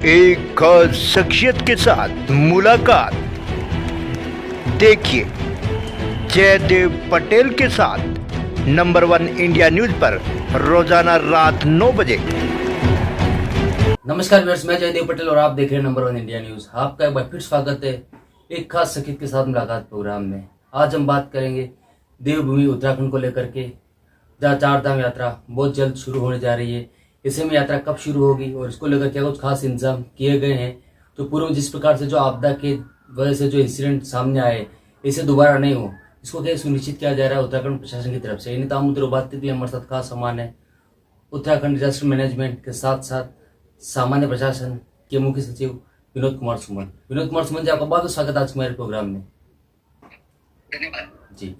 एक खास शख्सियत के साथ मुलाकात। देखिए जयदेव पटेल के साथ नंबर 1 इंडिया न्यूज पर रोजाना रात 9 बजे। नमस्कार व्यूअर्स, मैं जयदेव पटेल और आप देख रहे हैं नंबर 1 इंडिया न्यूज। आपका एक बार फिर स्वागत है एक खास शख्सियत के साथ मुलाकात प्रोग्राम में। आज हम बात करेंगे देवभूमि उत्तराखंड को लेकर के, जहाँ चार धाम यात्रा बहुत जल्द शुरू होने जा रही है। ऐसे में यात्रा कब शुरू होगी और इसको लेकर क्या कुछ खास इंतजाम किए गए हैं, तो पूर्व जिस प्रकार से जो आपदा के वजह से जो इंसिडेंट सामने आए इसे दोबारा नहीं हो, इसको क्या सुनिश्चित किया जा रहा है उत्तराखंड प्रशासन की तरफ से। इन तमाम मुद्दों बात के लिए हमारे साथ खास सामान है उत्तराखंड डिजास्टर मैनेजमेंट के साथ साथ सामान्य प्रशासन के मुख्य सचिव विनोद कुमार सुमन। विनोद कुमार सुमन जी, आपका बहुत स्वागत आज मेरे प्रोग्राम में। धन्यवाद जी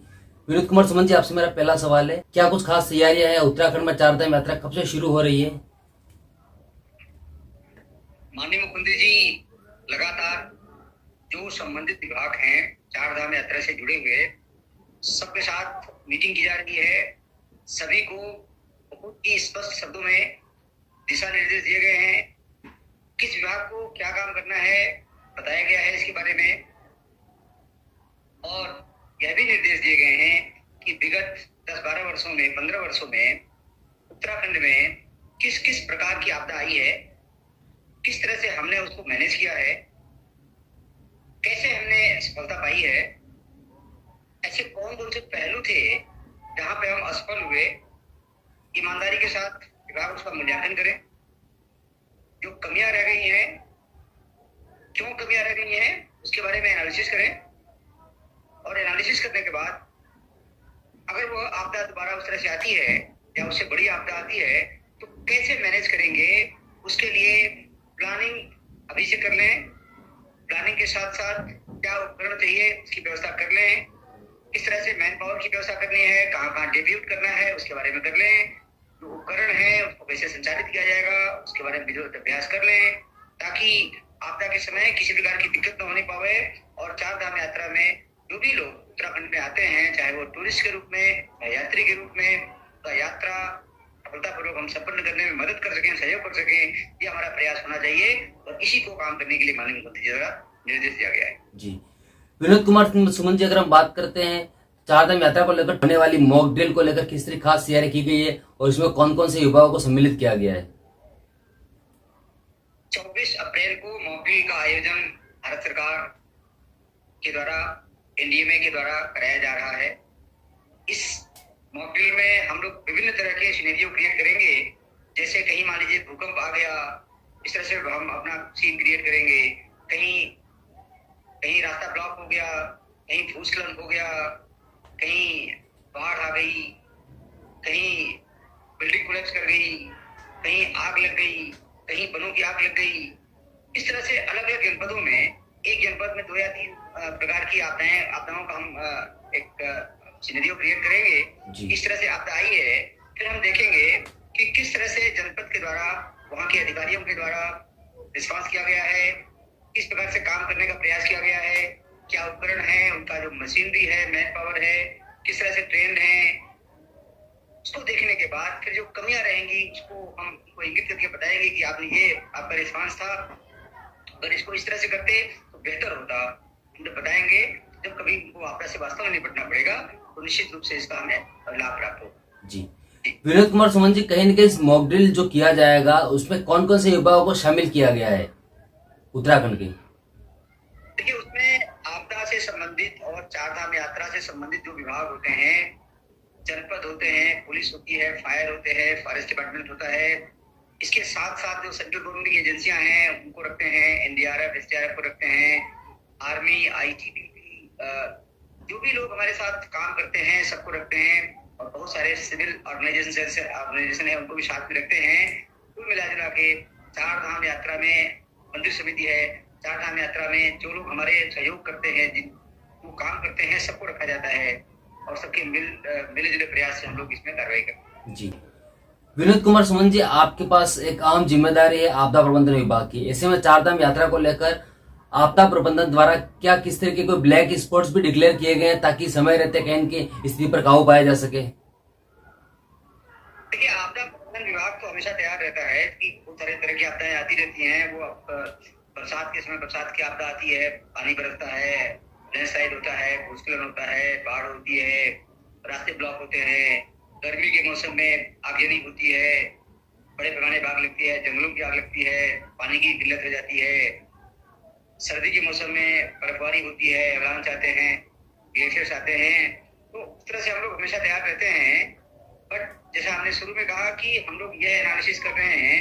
विनोद कुमार सुमन जी, आपसे मेरा पहला सवाल है, क्या कुछ खास तैयारियां हैं? उत्तराखंड में चार धाम यात्रा कब से शुरू हो रही है? माननीय मुख्यमंत्री जी लगातार जो संबंधित विभाग हैं चार धाम यात्रा से जुड़े हुए सबके साथ मीटिंग की जा रही है। सभी को बहुत ही स्पष्ट शब्दों में दिशा निर्देश दिए गए हैं। किस विभाग को क्या काम करना है बताया गया है इसके बारे में, और यह भी निर्देश दिए गए हैं कि विगत 10-12 वर्षों में 15 वर्षों में उत्तराखंड में किस किस प्रकार की आपदा आई है, किस तरह से हमने उसको मैनेज किया है, कैसे हमने सफलता पाई है, ऐसे कौन कौन से पहलू थे जहां पे हम असफल हुए, ईमानदारी के साथ विभाग उसका मूल्यांकन करें। जो कमियां रह गई हैं, क्यों कमियां रह गई हैं, उसके बारे में एनालिसिस करें, और एनालिसिस करने के बाद अगर वो आपदा दोबारा उस तरह से आती है या उससे बड़ी आपदा आती है तो कैसे मैनेज करेंगे, उसके लिए प्लानिंग अभी से कर लें। प्लानिंग के साथ साथ क्या उपकरण चाहिए उसकी व्यवस्था कर लें, किस तरह से मैन पावर की व्यवस्था करनी है, कहाँ कहाँ डेब्यूट करना है उसके बारे में कर लें, जो उपकरण है उसको कैसे संचालित किया जाएगा उसके बारे में विधिवत अभ्यास कर लें, ताकि आपदा के समय किसी प्रकार की दिक्कत न होने पावे। और चार धाम यात्रा में जो भी लोग उत्तराखंड में आते हैं, चाहे वो टूरिस्ट के रूप में या यात्री के रूप में, तो यात्रा सफलतापूर्वक हम संपन्न करने में मदद कर सकें, सहयोग कर सकें, ये हमारा प्रयास होना चाहिए। और इसी को काम करने के लिए माननीय मुख्यमंत्री जी द्वारा निर्देश दिया गया है। जी विनोद कुमार सुमन जी, अगर हम बात करते हैं चार धाम यात्रा को लेकर होने वाली मॉक ड्रिल को लेकर किस तरह खास तैयारी की गई है और इसमें कौन कौन से युवाओं को सम्मिलित किया गया है? 24 अप्रैल को मॉक ड्रिल का आयोजन भारत सरकार के द्वारा एनडीएमए के द्वारा कराया जा रहा है। इस मॉक ड्रिल में हम लोग विभिन्न तरह के सिनेरियो क्रिएट करेंगे। जैसे कहीं मान लीजिए भूकंप आ गया, इस तरह से हम अपना सीन क्रिएट करेंगे। कहीं रास्ता ब्लॉक हो गया, कहीं भूस्खलन हो गया, कहीं बाढ़ आ गई, कहीं बिल्डिंग कोलैप्स कर गई, कहीं आग लग गई, कहीं वनों की आग लग गई। इस तरह से अलग अलग जनपदों में, एक जनपद में 2 या 3 प्रकार की आपदाओं का हम एक सिनेरियो क्रिएट करेंगे। इस तरह से आपदा आई है, फिर हम देखेंगे कि किस तरह से जनपद के द्वारा, वहां के अधिकारियों के द्वारा रिस्पांस किया गया है, किस प्रकार से काम करने का प्रयास किया गया है, क्या उपकरण है, उनका जो मशीनरी है, मैन पावर है, किस तरह से ट्रेंड है। उसको देखने के बाद फिर जो कमियां रहेंगी उसको हम उनको इंगित करके बताएंगे कि आपने ये आपका रिस्पांस था, अगर इसको इस तरह से करते तो बेहतर होता, हम बताएंगे। जब कभी उनको आपदा से वास्तव में निपटना पड़ेगा तो निश्चित रूप से इसका हमें लाभ प्राप्त होगा। जी विनोद कुमार सुमन जी, कहीं न कहीं इस मॉक ड्रिल जो किया जाएगा उसमें कौन कौन से युवाओं को शामिल किया गया है उत्तराखंड के? देखिए, उसमें आपदा से संबंधित और चार धाम यात्रा से संबंधित जो विभाग होते हैं, जनपद होते हैं, पुलिस होती है, फायर होते हैं, फॉरेस्ट डिपार्टमेंट होता है। इसके साथ साथ जो सेंट्रल गवर्नमेंट की एजेंसियां हैं उनको रखते हैं, एनडीआरएफ, एसडीआरएफ को रखते हैं, आर्मी, आईटीबीपी, जो भी लोग हमारे साथ काम करते हैं सबको रखते हैं। और बहुत सारे सिविल ऑर्गेनाइजेशन है उनको भी साथ में रखते हैं। कुल मिला जुला के चार धाम यात्रा में मंदिर समिति है, चार धाम यात्रा में जो लोग हमारे सहयोग करते हैं, जिन वो काम करते हैं, सबको रखा जाता है और सबके मिले जुले प्रयास से हम लोग इसमें कार्रवाई करते हैं। जी विनोद कुमार सुमन जी, आपके पास एक अहम जिम्मेदारी है आपदा प्रबंधन विभाग की। ऐसे में चार धाम यात्रा को लेकर आपदा प्रबंधन द्वारा क्या किस तरह के कोई ब्लैक स्पॉट्स भी डिक्लेयर किए गए हैं ताकि समय रहते कहीं की स्थिति पर काबू पाया जा सके? देखिए, आपदा प्रबंधन विभाग तो हमेशा तैयार रहता है कि बहुत तरह तरह की आपदाएं आती रहती हैं। वो बरसात के समय बरसात की आपदा आती है, पानी बरसता है, लैंडस्लाइड होता है, भूस्खलन होता है, बाढ़ होती है, रास्ते ब्लॉक होते हैं। गर्मी के मौसम में आगजनी होती है, बड़े पैमाने पर आग लगती है, जंगलों की आग लगती है, पानी की किल्लत हो जाती है। सर्दी के मौसम में बर्फबारी होती है, एवलांच आते हैं, ग्लेशियर्स आते हैं। तो उस तरह से हम लोग हमेशा तैयार रहते हैं। बट जैसा हमने शुरू में कहा कि हम लोग यह एनालिसिस कर रहे हैं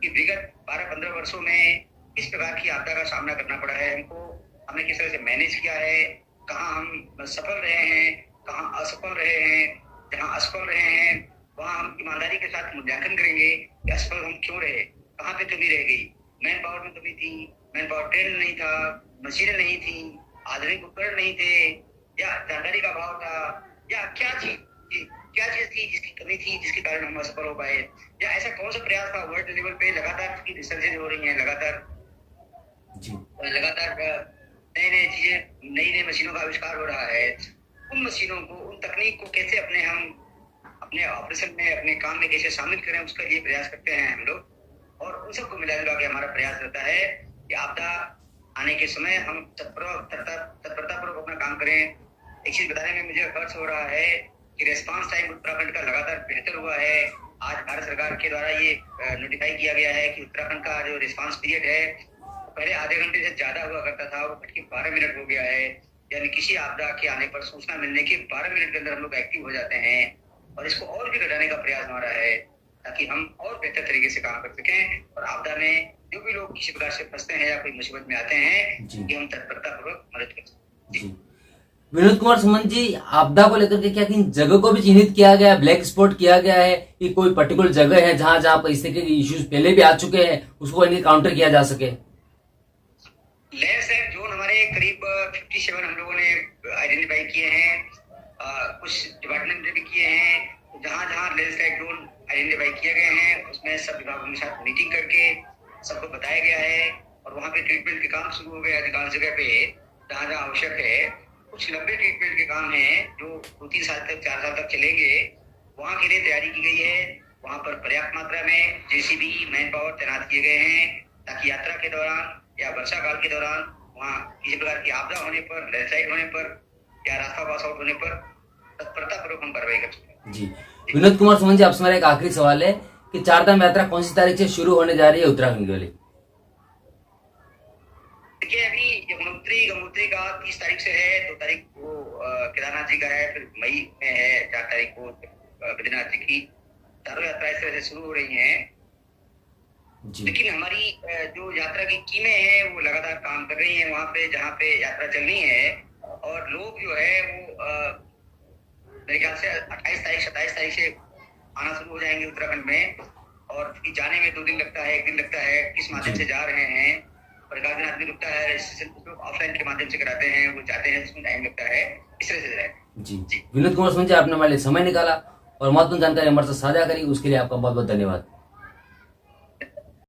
कि विगत 12-15 वर्षों में किस प्रकार की आपदा का सामना करना पड़ा है हमको, हमने किस तरह से मैनेज किया है, कहाँ हम सफल रहे हैं, कहाँ असफल रहे हैं। जहाँ असफल रहे हैं वहाँ हम ईमानदारी के साथ मूल्यांकन करेंगे कि असफल हम क्यों रहे, कहाँ पे कमी रह गई। मैन पावर में कमी थी, मैन पावर ट्रेन नहीं था, मशीनें नहीं थी, आधुनिक उपकरण नहीं थे, या जानकारी का अभाव था, या क्या चीज थी जिसकी कमी थी जिसके कारण हम असफल हो पाए, या ऐसा कौन सा प्रयास था। वर्ल्ड लेवल पे लगातार की रिसर्चेज हो रही है, लगातार नई नई चीजें, नई नई मशीनों का आविष्कार हो रहा है। उन मशीनों को, उन तकनीक को कैसे अपने ऑपरेशन में, अपने काम में कैसे शामिल करें, उसके लिए प्रयास करते हैं हम लोग। और उन सबको मिला जुला के हमारा प्रयास रहता है कि आपदा आने के समय हम तत्परतापूर्वक अपना काम करें। एक चीज बताने में मुझे हर्ष हो रहा है कि रेस्पॉन्स टाइम उत्तराखंड का लगातार बेहतर हुआ है। आज भारत सरकार के द्वारा ये नोटिफाई किया गया है कि उत्तराखंड का जो रिस्पॉन्स पीरियड है पहले आधे घंटे से ज्यादा हुआ करता था, वो घट के 12 मिनट हो गया है। यानी किसी आपदा के आने पर सूचना मिलने के 12 मिनट के अंदर हम लोग एक्टिव हो जाते हैं। और इसको और भी घटाने का प्रयास हमारा है ताकि हम और बेहतर तरीके से काम कर सकें और आपदा में जो भी लोग किसी प्रकार से फंसते हैं या कोई मुसीबत में आते हैं कि हम तत्परतापूर्वक मदद कर सकें। विनोद कुमार सुमन जी, आपदा को लेकर के क्या किन जगह को भी चिन्हित किया गया है, ब्लैक स्पॉट किया गया है कि कोई पर्टिकुलर जगह है जहां पर इस तरह के इश्यूज पहले भी आ चुके हैं, उसको काउंटर किया जा सके? लैंडस्लाइड जोन हमारे करीब 57 हम लोगों ने आइडेंटिफाई किए हैं, कुछ डिपार्टमेंट ने भी किए हैं। जहां जहां लैंडस्लाइड जोन आइडेंटिफाई किए गए हैं उसमें सब विभागों के साथ मीटिंग करके सबको बताया गया है और वहां पे ट्रीटमेंट के काम शुरू हो गए अधिकांश जगह पे जहां जहां आवश्यक है। कुछ लंबे ट्रीटमेंट के काम हैं जो 2-3 साल तक, 4 साल तक चलेंगे, वहां के लिए तैयारी की गई है। वहां पर पर्याप्त मात्रा में जेसीबी, मैन पावर तैनात किए गए हैं ताकि यात्रा के दौरान या वर्षा काल के दौरान वहाँ किसी प्रकार की आपदा होने पर, लैंडस्लाइड होने पर या रास्ता पास आउट होने पर तत्परतापूर्वक हम कार्रवाई कर सकें। जी विनोद कुमार सुमन जी, आपसे मेरा एक आखिरी सवाल है कि चारधाम यात्रा कौन सी तारीख से शुरू होने जा रही है उत्तराखंड के लिए? देखिए, अभी गंगोत्री का 30 तारीख से है, 2 तारीख को केदारनाथ जी का है, फिर मई में है 4 तारीख को बद्रीनाथ जी की। चारों यात्रा इस तरह से शुरू हो रही है। लेकिन हमारी जो यात्रा की टीमें हैं वो लगातार काम कर रही हैं वहाँ पे जहाँ पे यात्रा चलनी है। और लोग जो है वो मेरे ख्याल से 28 तारीख 27 तारीख से आना शुरू हो जाएंगे उत्तराखंड में। और जाने में 2 दिन लगता है, 1 दिन लगता है, किस माध्यम से जा रहे हैं, प्रकाश दिन आदमी रुकता है, रजिस्ट्रेशन ऑफलाइन के माध्यम से कराते हैं, वो जाते हैं, उसमें टाइम लगता है, इस तरह से जाए। जी विनोद कुमार सुमन जी, आपने हमारे लिए समय निकाला और महत्वपूर्ण जानकारी हमारे साथ साझा करी, उसके लिए आपका बहुत बहुत धन्यवाद।